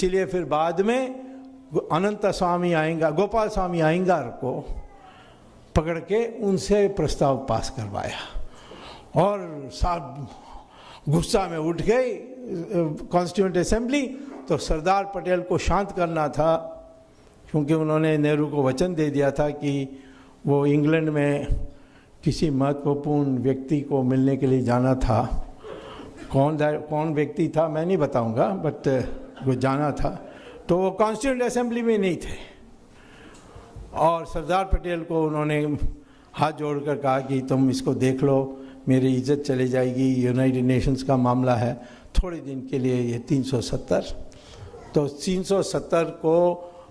इसलिए फिर बाद में अनंत स्वामी आएंगा, गोपाल स्वामी अयंगार को पकड़ के उनसे प्रस्ताव पास करवाया और साहब गुस्सा में उठ गई कॉन्स्टिट्यूंट असेंबली। तो सरदार पटेल को शांत करना था, क्योंकि उन्होंने नेहरू को वचन दे दिया था कि वो इंग्लैंड में किसी महत्वपूर्ण व्यक्ति को मिलने के लिए जाना था। कौन व्यक्ति था मैं नहीं बताऊंगा, बट वो जाना था। तो वो कॉन्स्टिट्यूंट असेंबली में नहीं थे और सरदार पटेल को उन्होंने हाथ जोड़कर कहा कि तुम इसको देख लो, मेरी इज्जत चली जाएगी, यूनाइटेड नेशंस का मामला है, थोड़े दिन के लिए ये 370। तो 370 को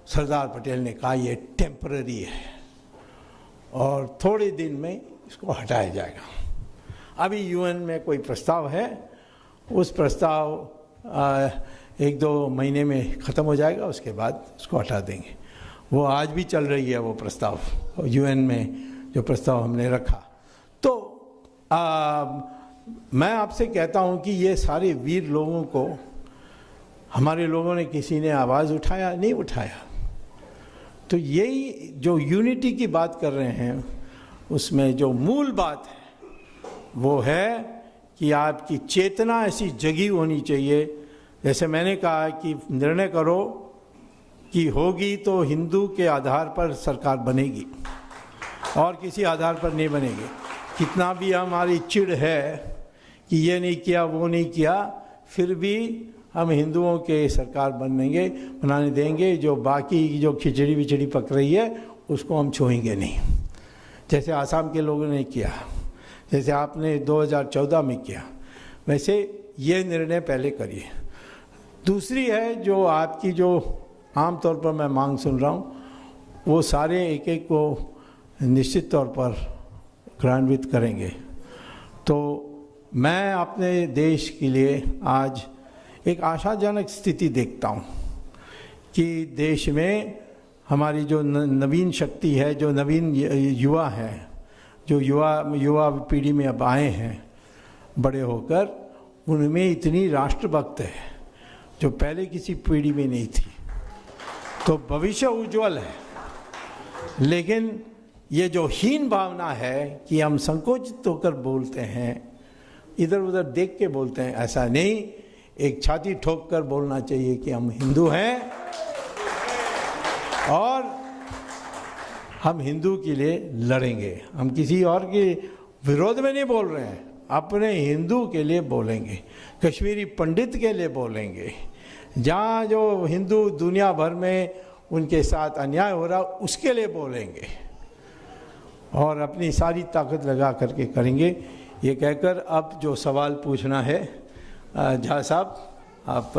सरदार पटेल ने कहा ये टेम्पररी है और थोड़े दिन में इसको हटाया जाएगा। अभी यूएन में कोई प्रस्ताव है, उस प्रस्ताव 1-2 महीने में ख़त्म हो जाएगा, उसके बाद उसको हटा देंगे। वो आज भी चल रही है वो प्रस्ताव, यूएन में जो प्रस्ताव हमने रखा। तो मैं आपसे कहता हूँ कि ये सारे वीर लोगों को हमारे लोगों ने किसी ने आवाज़ उठाया नहीं उठाया। तो यही जो यूनिटी की बात कर रहे हैं, उसमें जो मूल बात है वो है कि आपकी चेतना ऐसी जगी होनी चाहिए। जैसे मैंने कहा कि निर्णय करो कि होगी तो हिंदू के आधार पर सरकार बनेगी और किसी आधार पर नहीं बनेगी। कितना भी हमारी चिढ़ है कि ये नहीं किया वो नहीं किया, फिर भी हम हिंदुओं के सरकार बनाने देंगे। जो बाकी जो खिचड़ी विचड़ी पक रही है उसको हम छुएंगे नहीं, जैसे आसाम के लोगों ने किया, जैसे आपने 2014 में किया, वैसे ये निर्णय पहले करिए। दूसरी है जो आपकी जो आम तौर पर मैं मांग सुन रहा हूँ, वो सारे एक को निश्चित तौर पर क्रियान्वित करेंगे। तो मैं अपने देश के लिए आज एक आशाजनक स्थिति देखता हूँ कि देश में हमारी जो नवीन शक्ति है, जो नवीन युवा हैं, जो युवा पीढ़ी में अब आए हैं बड़े होकर, उनमें इतनी राष्ट्रभक्त है जो पहले किसी पीढ़ी में नहीं थी। तो भविष्य उज्जवल है। लेकिन ये जो हीन भावना है कि हम संकोचित होकर बोलते हैं, इधर उधर देख के बोलते हैं, ऐसा नहीं, एक छाती ठोक कर बोलना चाहिए कि हम हिंदू हैं और हम हिंदू के लिए लड़ेंगे। हम किसी और के विरोध में नहीं बोल रहे हैं, अपने हिंदू के लिए बोलेंगे, कश्मीरी पंडित के लिए बोलेंगे, जहाँ जो हिंदू दुनिया भर में उनके साथ अन्याय हो रहा उसके लिए बोलेंगे और अपनी सारी ताकत लगा करके करेंगे। ये कहकर अब जो सवाल पूछना है, झा साहब आप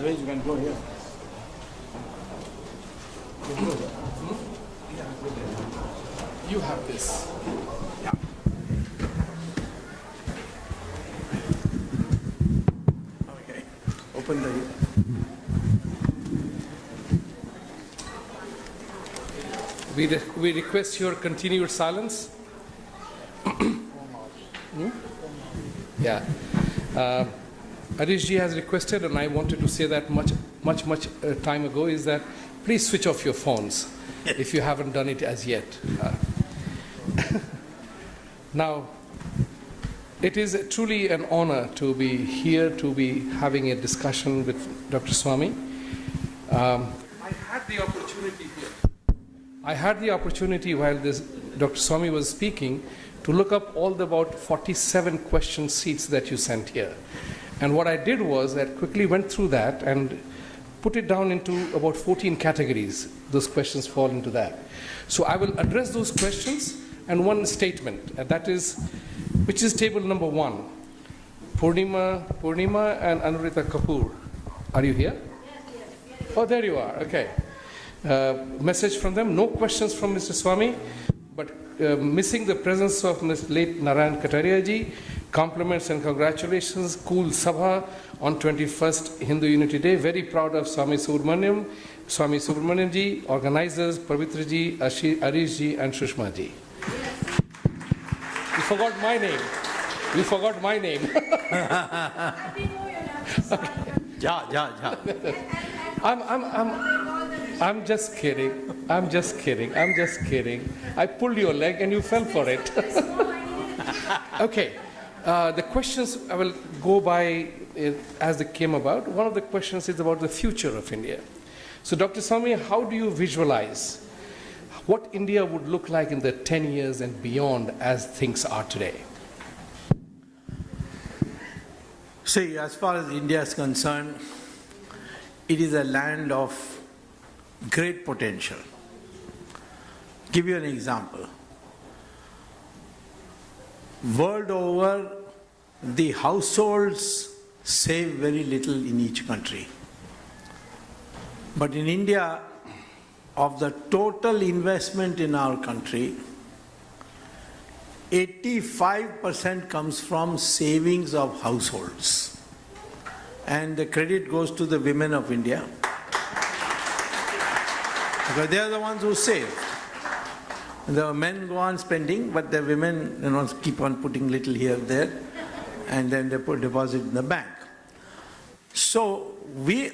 you can go here. You have this. Yeah. Okay. Open the. We request your continued silence. Yeah. Harish ji has requested, and I wanted to say that much time ago, is that please switch off your phones if you haven't done it as yet. Now, it is truly an honor to be here, to be having a discussion with Dr. Swamy. I had the opportunity while Dr. Swamy was speaking to look up all the about 47 question sheets that you sent here. And what I did was that quickly went through that and put it down into about 14 categories. Those questions fall into that. So I will address those questions and one statement, and that is, which is table number 1. Purnima and Anurita Kapoor. Are you here? Yes. Oh, there you are. Okay. Message from them, no questions from Mr. Swamy, but missing the presence of Ms. late Narayan Kataria ji, compliments and congratulations, cool Sabha on 21st Hindu Unity Day. Very proud of Swamy Subramanian ji, organizers, Pavitra ji, Arish ji and Shushma ji. You forgot my name. You forgot my name. I'm just kidding. I'm just kidding. I'm just kidding. I pulled your leg and you fell for it. Okay. The questions I will go by as they came about. One of the questions is about the future of India. So, Dr. Swamy, how do you visualize what India would look like in the 10 years and beyond as things are today? See, as far as India is concerned, it is a land of great potential. Give you an example. World over, the households save very little in each country. But in India, of the total investment in our country, 85% comes from savings of households. And the credit goes to the women of India, because they are the ones who save. The men go on spending, but the women keep on putting little here and there, and then they put deposit in the bank. So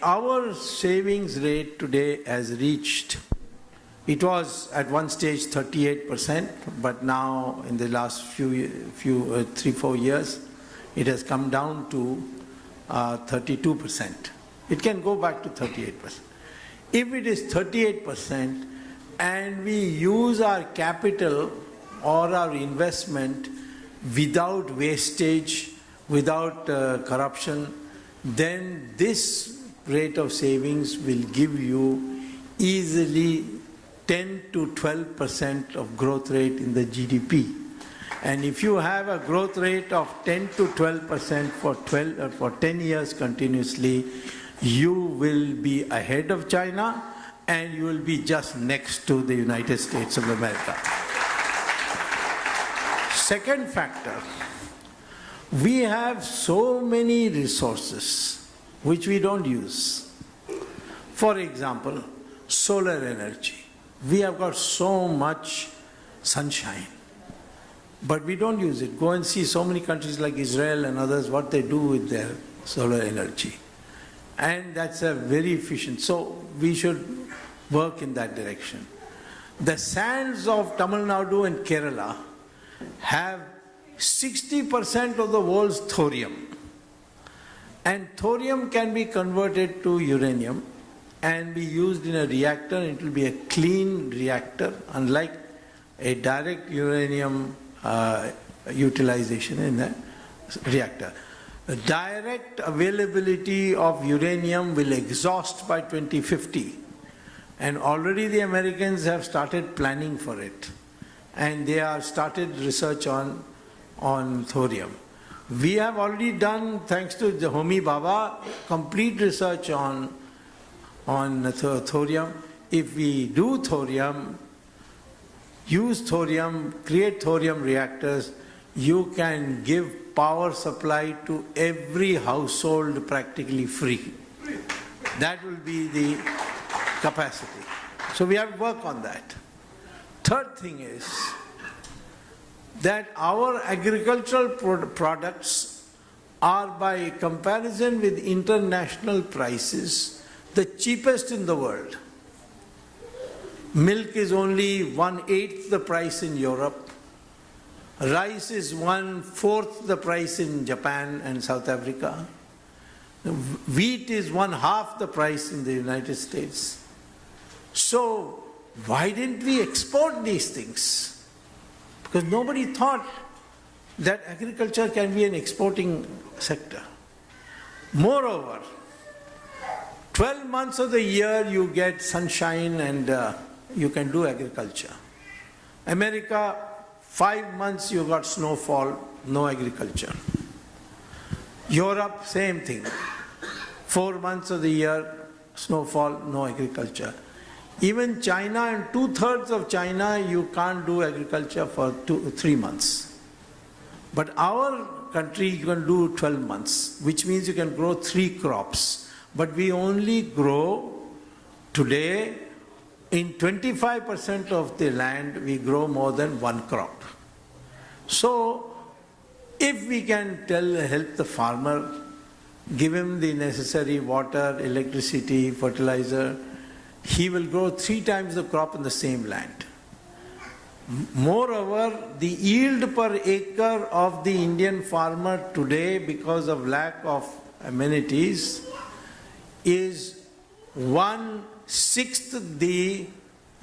our savings rate today has reached, it was at one stage 38%, but now in the last 3-4 years, it has come down to 32%. It can go back to 38%. If it is 38% and we use our capital or our investment without wastage, without corruption, then this rate of savings will give you easily 10 to 12% of growth rate in the GDP. And if you have a growth rate of 10 to 12% for 10 years continuously, you will be ahead of China and you will be just next to the United States of America. Second factor, we have so many resources which we don't use. For example, solar energy. We have got so much sunshine, but we don't use it. Go and see so many countries like Israel and others, what they do with their solar energy. And that's a very efficient. So we should work in that direction. The sands of Tamil Nadu and Kerala have 60% of the world's thorium. And thorium can be converted to uranium and be used in a reactor, and it will be a clean reactor, unlike a direct uranium utilization in a reactor. The direct availability of uranium will exhaust by 2050, and already the Americans have started planning for it, and they have started research on thorium. We have already done, thanks to the Homi Baba, complete research on thorium. If we do thorium, use thorium, create thorium reactors, you can give power supply to every household practically free. That will be the capacity. So we have to work on that. Third thing is that our agricultural products are, by comparison with international prices, the cheapest in the world. Milk is only 1/8 the price in Europe. Rice is 1/4 the price in Japan and South Africa. Wheat is 1/2 the price in the United States. So why didn't we export these things? Because nobody thought that agriculture can be an exporting sector. Moreover, 12 months of the year you get sunshine and you can do agriculture. America, 5 months you got snowfall, no agriculture. Europe, same thing. 4 months of the year, snowfall, no agriculture. Even China and 2/3 of China, you can't do agriculture for 3 months. But our country, you can do 12 months, which means you can grow 3 crops. But we only grow today, in 25% of the land, we grow more than 1 crop. So, if we can help the farmer, give him the necessary water, electricity, fertilizer, he will grow 3 times the crop in the same land. Moreover, the yield per acre of the Indian farmer today, because of lack of amenities, is 1/6 the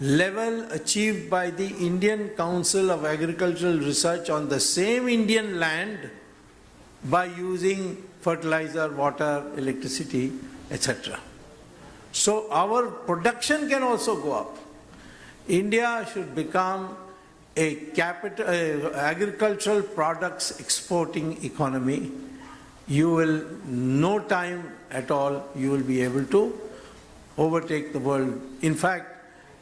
level achieved by the Indian Council of Agricultural Research on the same Indian land by using fertilizer, water, electricity, etc. So our production can also go up. India should become a agricultural products exporting economy. You will, no time at all, you will be able to overtake the world. In fact,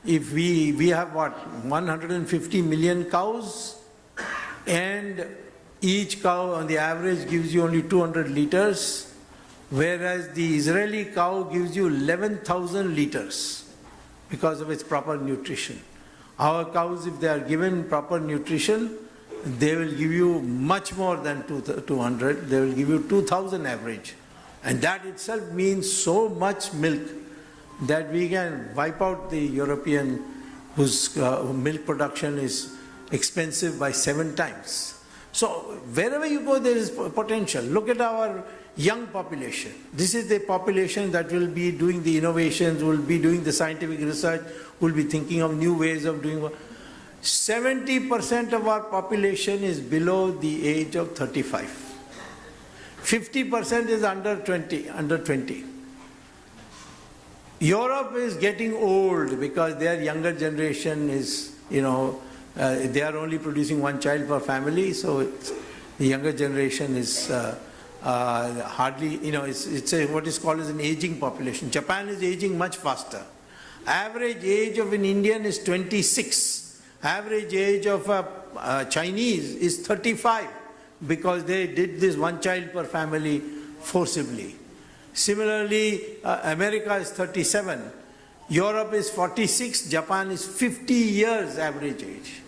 if we have 150 million cows, and each cow on the average gives you only 200 liters, whereas the Israeli cow gives you 11,000 liters because of its proper nutrition. Our cows, if they are given proper nutrition, they will give you much more than 200, they will give you 2,000 average. And that itself means so much milk that we can wipe out the European, whose milk production is expensive by 7 times. So wherever you go, there is potential. Look at our young population. This is the population that will be doing the innovations, will be doing the scientific research, will be thinking of new ways of doing work. 70% of our population is below the age of 35. 50% is under 20. Europe is getting old because their younger generation is, they are only producing 1 child per family, so the younger generation is hardly, it's what is called as an aging population. Japan is aging much faster. Average age of an Indian is 26. Average age of a Chinese is 35 because they did this 1 child per family forcibly. Similarly, America is 37. Europe is 46. Japan is 50 years average age.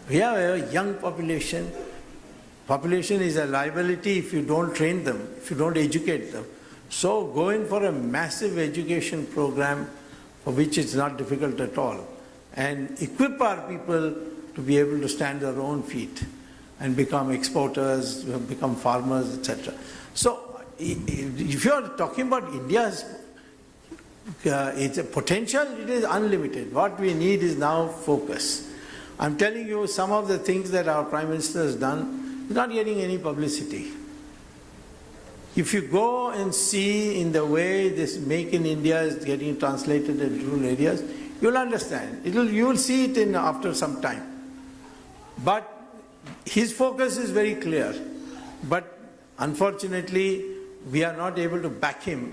We have a young population. Population is a liability if you don't train them, if you don't educate them. So go in for a massive education program for which it's not difficult at all, and equip our people to be able to stand on their own feet and become exporters, become farmers, etc. So if you are talking about India's its potential, it is unlimited. What we need is now focus. I'm telling you some of the things that our Prime Minister has done is not getting any publicity. If you go and see in the way this Make in India is getting translated in rural areas, you'll understand. You will see it after some time. But his focus is very clear. But unfortunately, we are not able to back him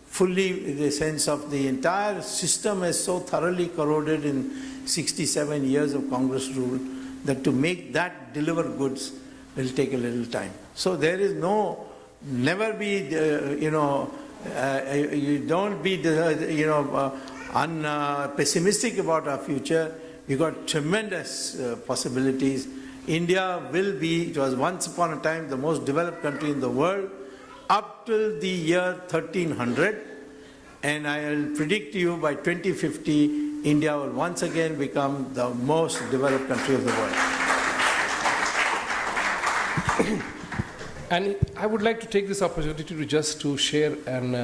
fully in the sense of the entire system is so thoroughly corroded in 67 years of Congress rule that to make that deliver goods will take a little time. So there is never be, you don't be, pessimistic about our future. We've got tremendous possibilities. India will be, it was once upon a time the most developed country in the world up till the year 1300, and I will predict to you by 2050 India will once again become the most developed country of the world. And I would like to take this opportunity to share an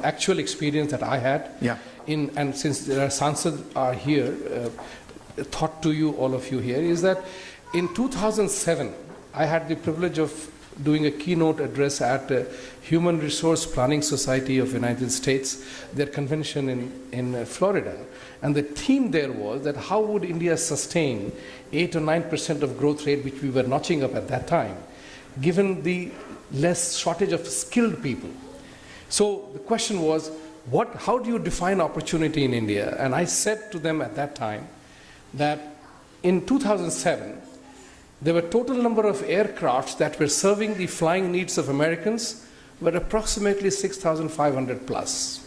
actual experience that I had. Yeah. And since there are Sansad are here, thought to you, all of you here, is that in 2007 I had the privilege of doing a keynote address at Human Resource Planning Society of the United States, their convention in Florida. And the theme there was that how would India sustain 8 or 9% of growth rate, which we were notching up at that time, given the less shortage of skilled people. So the question was, how do you define opportunity in India? And I said to them at that time that in 2007, there were total number of aircrafts that were serving the flying needs of Americans were approximately 6,500 plus.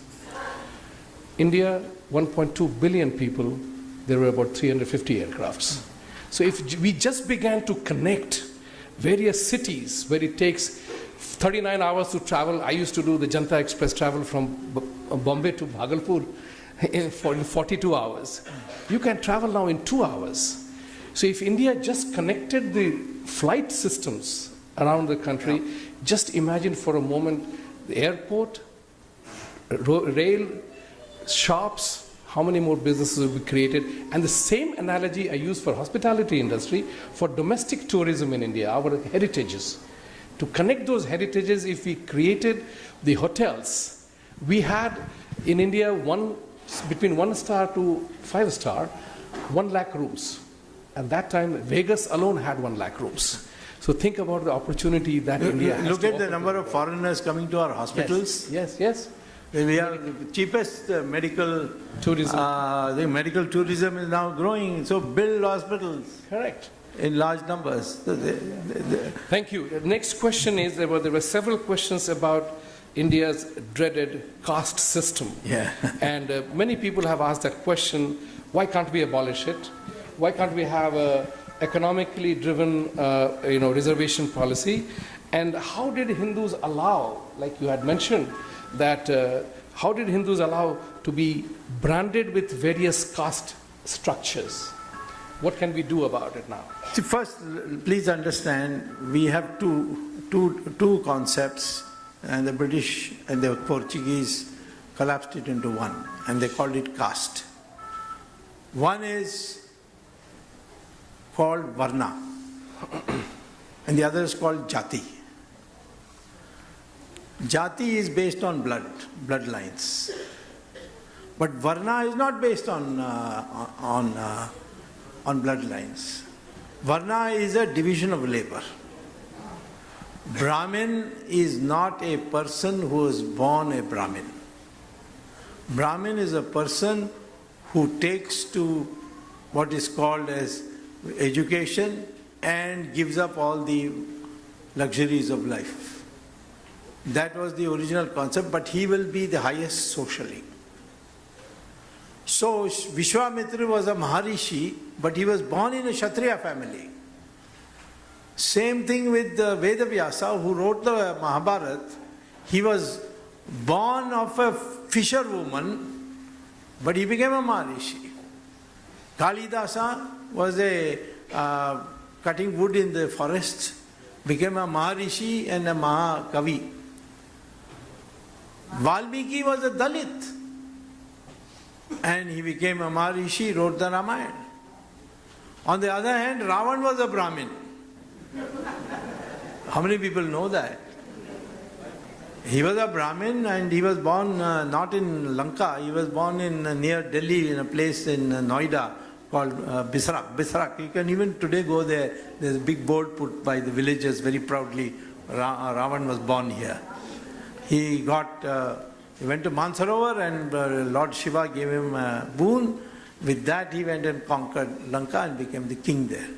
India, 1.2 billion people, there were about 350 aircrafts. So if we just began to connect various cities where it takes 39 hours to travel, I used to do the Janta Express travel from Bombay to Bhagalpur in 42 hours. You can travel now in 2 hours. So if India just connected the flight systems around the country, just imagine for a moment the airport, rail, shops, how many more businesses will be created. And the same analogy I use for hospitality industry, for domestic tourism in India, our heritages. To connect those heritages, if we created the hotels, we had in India between 1 star to 5 star, 1 lakh rooms. At that time, Vegas alone had 1 lakh rooms. So think about the opportunity that India has. Look at the number of foreigners coming to our hospitals. Yes. We are the cheapest medical tourism. The medical tourism is now growing. So build hospitals. Correct. In large numbers. Thank you. The next question is, there were several questions about India's dreaded caste system. Yeah. And many people have asked that question, why can't we abolish it? Why can't we have a economically driven reservation policy? And how did Hindus allow, like you had mentioned, that how did Hindus allow to be branded with various caste structures? What can we do about it now? See, first, please understand, we have two concepts, and the British and the Portuguese collapsed it into one, and they called it caste. One is called Varna, and the other is called Jati. Jati is based on bloodlines, but Varna is not based on bloodlines. Varna is a division of labor. Brahmin is not a person who was born a Brahmin. Brahmin is a person who takes to what is called as education and gives up all the luxuries of life. That was the original concept, but he will be the highest socially. So Vishwamitra was a Maharishi, but he was born in a Kshatriya family. Same thing with Vedavyasa, who wrote the Mahabharata. He was born of a fisherwoman, but he became a Maharishi. Kalidasa was cutting wood in the forest, became a Maharishi and a Mahakavi. Valmiki was a Dalit, and he became a Maharishi, wrote the Ramayana. On the other hand, Ravan was a Brahmin. How many people know that? He was a Brahmin, and he was born not in Lanka, he was born in near Delhi, in a place in Noida called Bisarak. You can even today go there. There's a big board put by the villagers very proudly. Ravan was born here. He went to Mansarovar, and Lord Shiva gave him a boon. With that, he went and conquered Lanka and became the king there.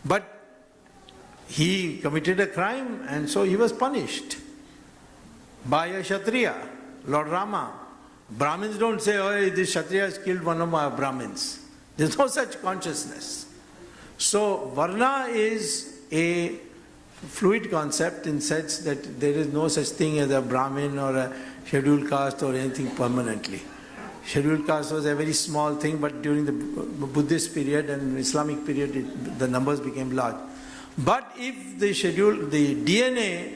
But he committed a crime, and so he was punished by a Kshatriya, Lord Rama. Brahmins don't say, oh, this Kshatriya has killed one of my Brahmins. There's no such consciousness. So Varna is a fluid concept in sense that there is no such thing as a Brahmin or a scheduled caste or anything permanently. Scheduled caste was a very small thing, but during the Buddhist period and Islamic period, the numbers became large. But if the DNA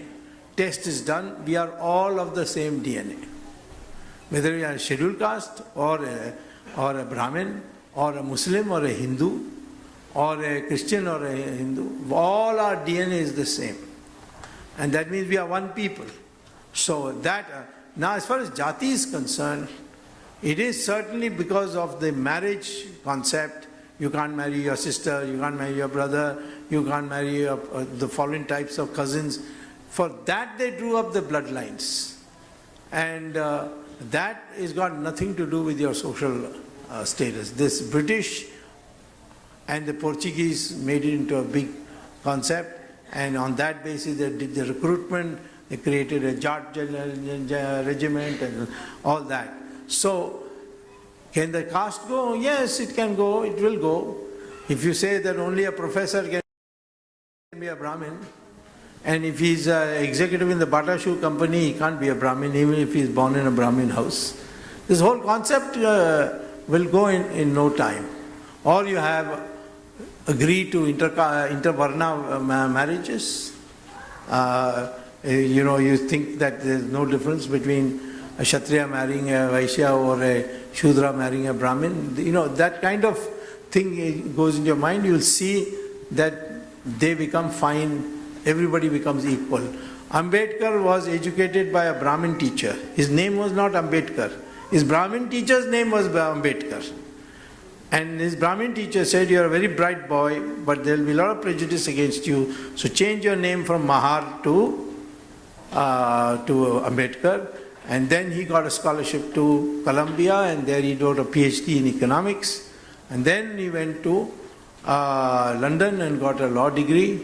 test is done, we are all of the same DNA. Whether we are a scheduled caste or a Brahmin or a Muslim or a Hindu or a Christian or a Hindu, all our DNA is the same. And that means we are one people. So that, now as far as Jati is concerned, it is certainly because of the marriage concept. You can't marry your sister, you can't marry your brother, you can't marry the following types of cousins. For that they drew up the bloodlines. And that has got nothing to do with your social status. This British and the Portuguese made it into a big concept, and on that basis they did the recruitment, they created a Jat regiment and all that. So, can the caste go? Yes, it can go, it will go. If you say that only a professor can be a Brahmin, and if he's an executive in the Bata shoe company, he can't be a Brahmin even if he's born in a Brahmin house. This whole concept will go in no time. Or you have agreed to intervarna marriages. You think that there's no difference between a Kshatriya marrying a Vaishya or a Shudra marrying a Brahmin. That kind of thing goes in your mind. You'll see that they become fine. Everybody becomes equal. Ambedkar was educated by a Brahmin teacher. His name was not Ambedkar. His Brahmin teacher's name was Ambedkar. And his Brahmin teacher said, "You are a very bright boy, but there will be a lot of prejudice against you. So change your name from Mahar to Ambedkar." And then he got a scholarship to Columbia, and there he wrote a PhD in economics. And then he went to London and got a law degree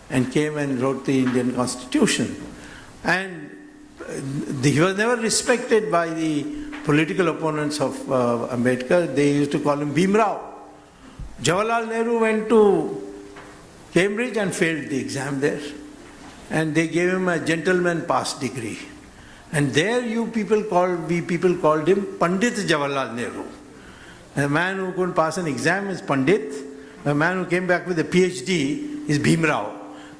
and came and wrote the Indian Constitution. And he was never respected by the political opponents of Ambedkar. They used to call him Bhimrao. Jawaharlal Nehru went to Cambridge and failed the exam there. And they gave him a gentleman pass degree. And there we people called him Pandit Jawaharlal Nehru. A man who couldn't pass an exam is Pandit. A man who came back with a PhD is Bhimrao.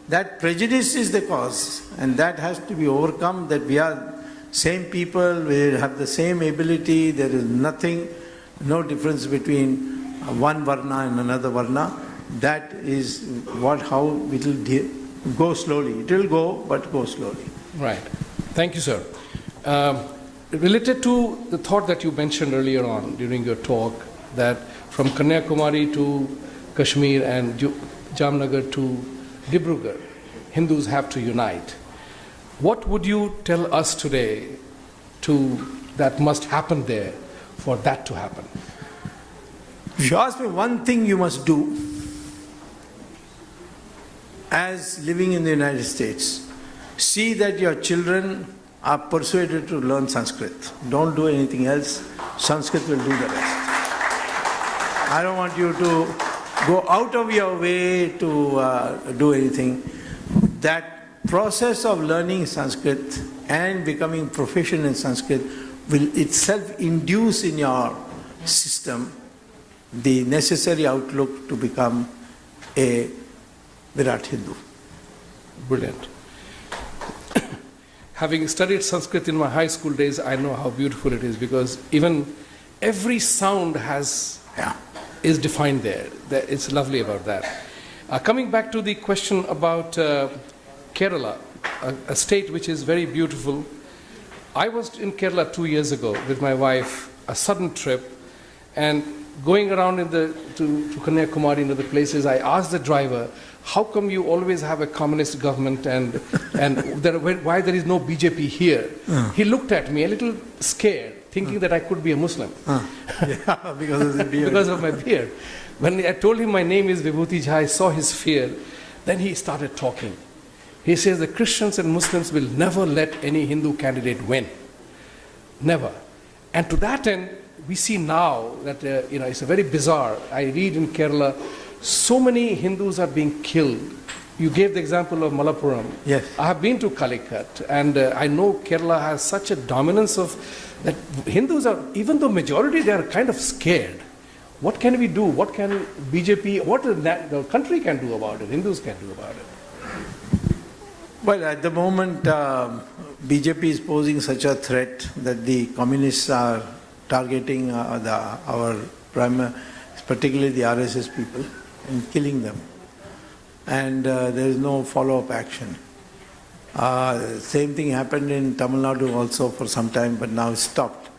That prejudice is the cause, and that has to be overcome, that we are same people, we have the same ability, there is no difference between one varna and another varna. That is how it will go slowly. It will go, but go slowly. Right. Thank you, sir. Related to the thought that you mentioned earlier on during your talk, that from Kanyakumari to Kashmir and Jamnagar to Dibrugarh, Hindus have to unite. What would you tell us today that must happen there for that to happen? If you ask me one thing you must do as living in the United States, see that your children are persuaded to learn Sanskrit. Don't do anything else. Sanskrit will do the rest. I don't want you to go out of your way to do anything. That process of learning Sanskrit and becoming proficient in Sanskrit will itself induce in your system the necessary outlook to become a Virat Hindu. Brilliant. Having studied Sanskrit in my high school days, I know how beautiful it is, because even every sound is defined there. It's lovely about that. Coming back to the question about Kerala, a state which is very beautiful. I was in Kerala 2 years ago with my wife, a sudden trip, and going around to Kanyakumari and other places, I asked the driver, how come you always have a communist government and why there is no BJP here? He looked at me a little scared, thinking that I could be a Muslim. Yeah, because of the beard. Because of my beard. When I told him my name is Vibhuti Jha, I saw his fear. Then he started talking. He says the Christians and Muslims will never let any Hindu candidate win. Never. And to that end, we see now that it's a very bizarre. I read in Kerala, so many Hindus are being killed. You gave the example of Malappuram. Yes. I have been to Calicut, and I know Kerala has such a dominance of that Hindus are, even though majority, they are kind of scared. What can we do? What can BJP, what the country can do about it, Hindus can do about it? Well, at the moment, BJP is posing such a threat that the communists are targeting particularly the RSS people, and killing them. And there is no follow-up action. Same thing happened in Tamil Nadu also for some time, but now it's stopped.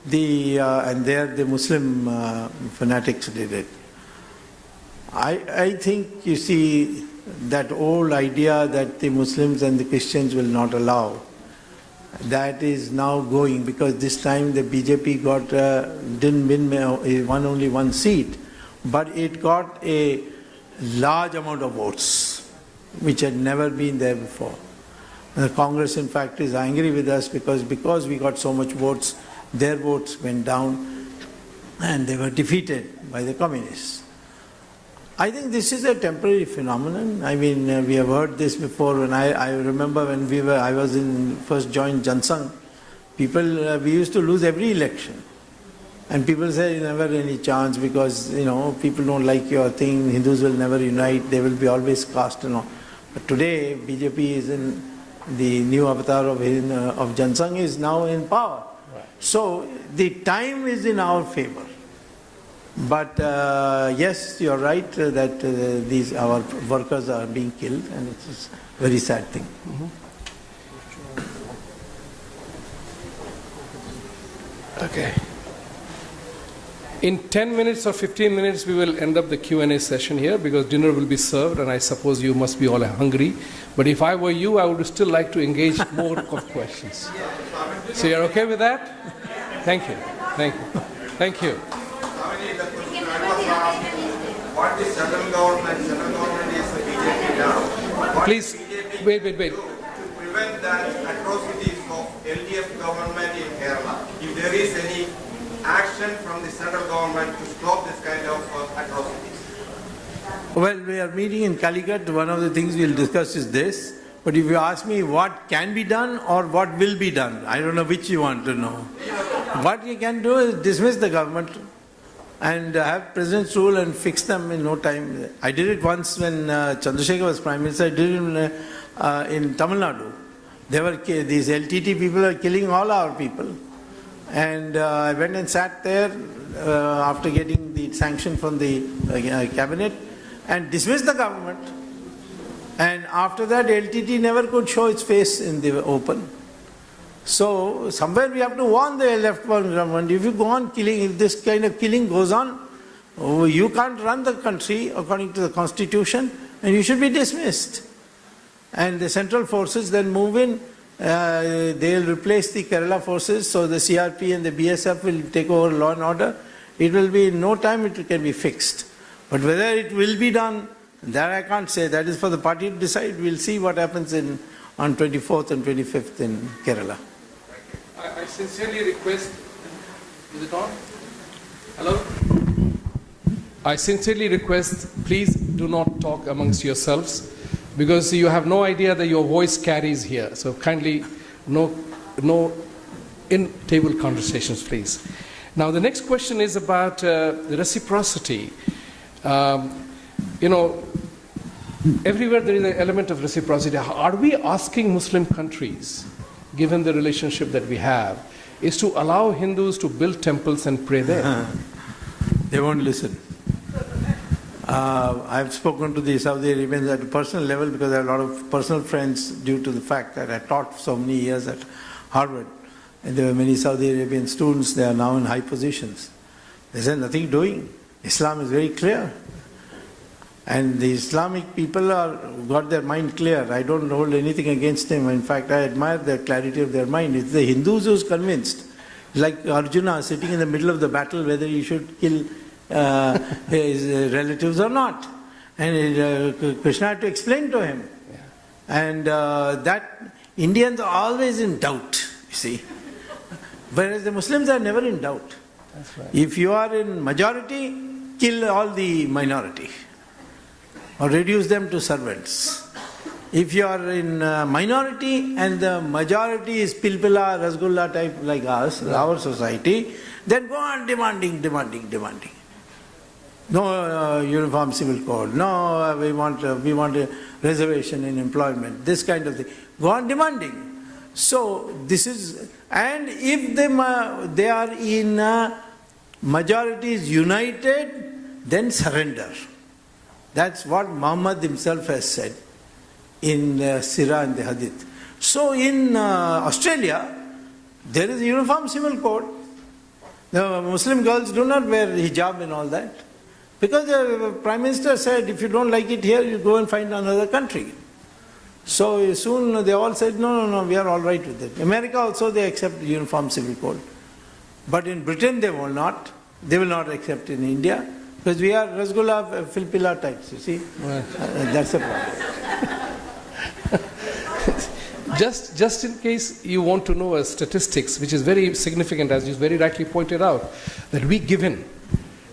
And there the Muslim fanatics did it. I think, you see, that old idea that the Muslims and the Christians will not allow, that is now going, because this time the BJP didn't win, won only one seat, but it got a large amount of votes, which had never been there before. The Congress, in fact, is angry with us because we got so much votes, their votes went down and they were defeated by the communists. I think this is a temporary phenomenon. I mean, we have heard this before. When I remember when I was first joined Jansang, people, we used to lose every election. And people say, never any chance because, people don't like your thing, Hindus will never unite, they will be always caste and all. But today, BJP is in the new avatar of Jansang is now in power. Right. So, the time is in our favor. But yes, you're right that our workers are being killed, and it's a very sad thing. Mm-hmm. Okay. In 10 minutes or 15 minutes, we will end up the Q&A session here because dinner will be served, and I suppose you must be all hungry. But if I were you, I would still like to engage more of questions. So you're okay with that? Thank you. Thank you. Thank you. What is central government? Central government is the BJP now. Please, wait. To prevent that atrocities of LDF government in Kerala, if there is any action from the central government to stop this kind of atrocities. Well, we are meeting in Calicut. One of the things we'll discuss is this. But if you ask me what can be done or what will be done, I don't know which you want to know. What you can do is dismiss the government and have president's rule and fix them in no time. I did it once when Chandrasekhar was Prime Minister. I did it in Tamil Nadu. These LTT people are killing all our people. And I went and sat there after getting the sanction from the cabinet and dismissed the government. And after that, LTT never could show its face in the open. So somewhere we have to warn the left-wing government. If you go on killing, if this kind of killing goes on, you can't run the country according to the constitution, and you should be dismissed. And the central forces then move in. They'll replace the Kerala forces, so the CRP and the BSF will take over law and order. It will be in no time it can be fixed. But whether it will be done, that I can't say. That is for the party to decide. We'll see what happens on 24th and 25th in Kerala. I sincerely request, is it on? Hello? I sincerely request, please do not talk amongst yourselves because you have no idea that your voice carries here. So kindly, no in-table conversations, please. Now the next question is about the reciprocity. Everywhere there is an element of reciprocity. Are we asking Muslim countries, given the relationship that we have, is to allow Hindus to build temples and pray there? They won't listen. I've spoken to the Saudi Arabians at a personal level because I have a lot of personal friends due to the fact that I taught so many years at Harvard. And there were many Saudi Arabian students, they are now in high positions. They said nothing doing. Islam is very clear. And the Islamic people got their mind clear. I don't hold anything against them. In fact, I admire the clarity of their mind. It's the Hindus who's convinced. Like Arjuna sitting in the middle of the battle whether he should kill his relatives or not. And Krishna had to explain to him. Yeah. And that Indians are always in doubt, you see. Whereas the Muslims are never in doubt. That's right. If you are in majority, kill all the minority. Or reduce them to servants. If you are in minority and the majority is pilpila, rasgulla type like us, our society, then go on demanding. No uniform civil code. No, we want a reservation in employment. This kind of thing. Go on demanding. So this is, and if they are in majorities united, then surrender. That's what Muhammad himself has said in Sirah and the Hadith. So in Australia, there is a uniform civil code. The Muslim girls do not wear hijab and all that. Because the Prime Minister said, if you don't like it here, you go and find another country. So soon they all said, no, we are all right with it. America also, they accept the uniform civil code. But in Britain they will not. They will not accept in India. Because we are Rasgulla Filpilla types, you see. Right. That's the problem. Just in case you want to know a statistics, which is very significant, as you very rightly pointed out, that we give in.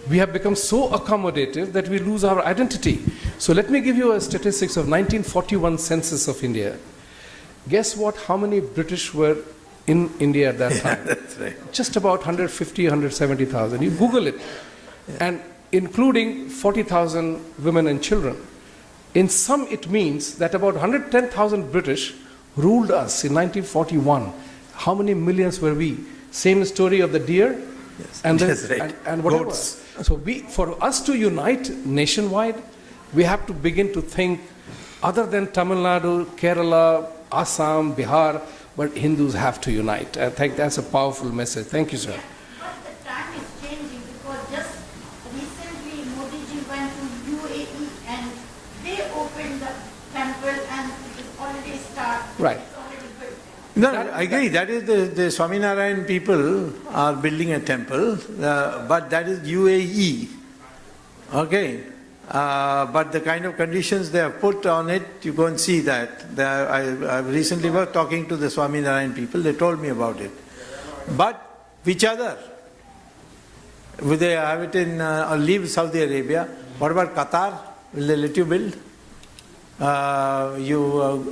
We have become so accommodative that we lose our identity. So let me give you a statistics of 1941 census of India. Guess what? How many British were in India at that time? That's right. Just about 150, 170,000. You Google it. And including 40,000 women and children. In sum, it means that about 110,000 British ruled us in 1941. How many millions were we? Same story of the deer, Yes. and then, Yes, right. and whatever. Goats. So for us to unite nationwide, we have to begin to think other than Tamil Nadu, Kerala, Assam, Bihar, but Hindus have to unite. I think that's a powerful message. Thank you, sir. But the time is changing because just recently Modi ji went to UAE and they opened the temple and it already started. Right. It's already built. No, I agree. That is the Swaminarayan people are building a temple, but that is UAE. Okay. But the kind of conditions they have put on it, you go and see that. I recently was talking to the Swaminarayan people, they told me about it. But which other? Will they have it in, or leave Saudi Arabia? What about Qatar? Will they let you build?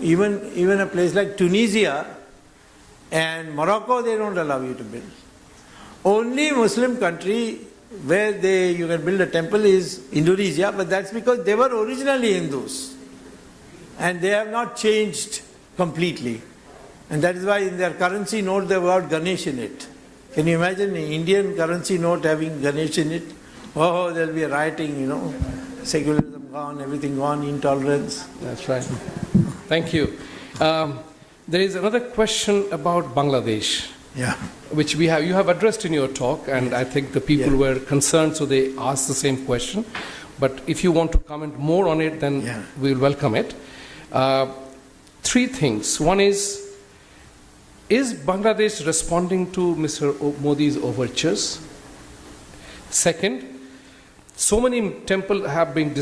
Even a place like Tunisia and Morocco, they don't allow you to build. Only Muslim country where you can build a temple is Indonesia, but that's because they were originally Hindus. And they have not changed completely. And that is why in their currency note they have got Ganesh in it. Can you imagine an Indian currency note having Ganesh in it? Oh, there will be a rioting, secularism gone, everything gone, intolerance. That's right. Thank you. There is another question about Bangladesh, Yeah. which you have addressed in your talk, and I think the people were concerned, so they asked the same question. But if you want to comment more on it, then we'll welcome it. Three things. One is Bangladesh responding to Mr. Modi's overtures? Second, so many temples have been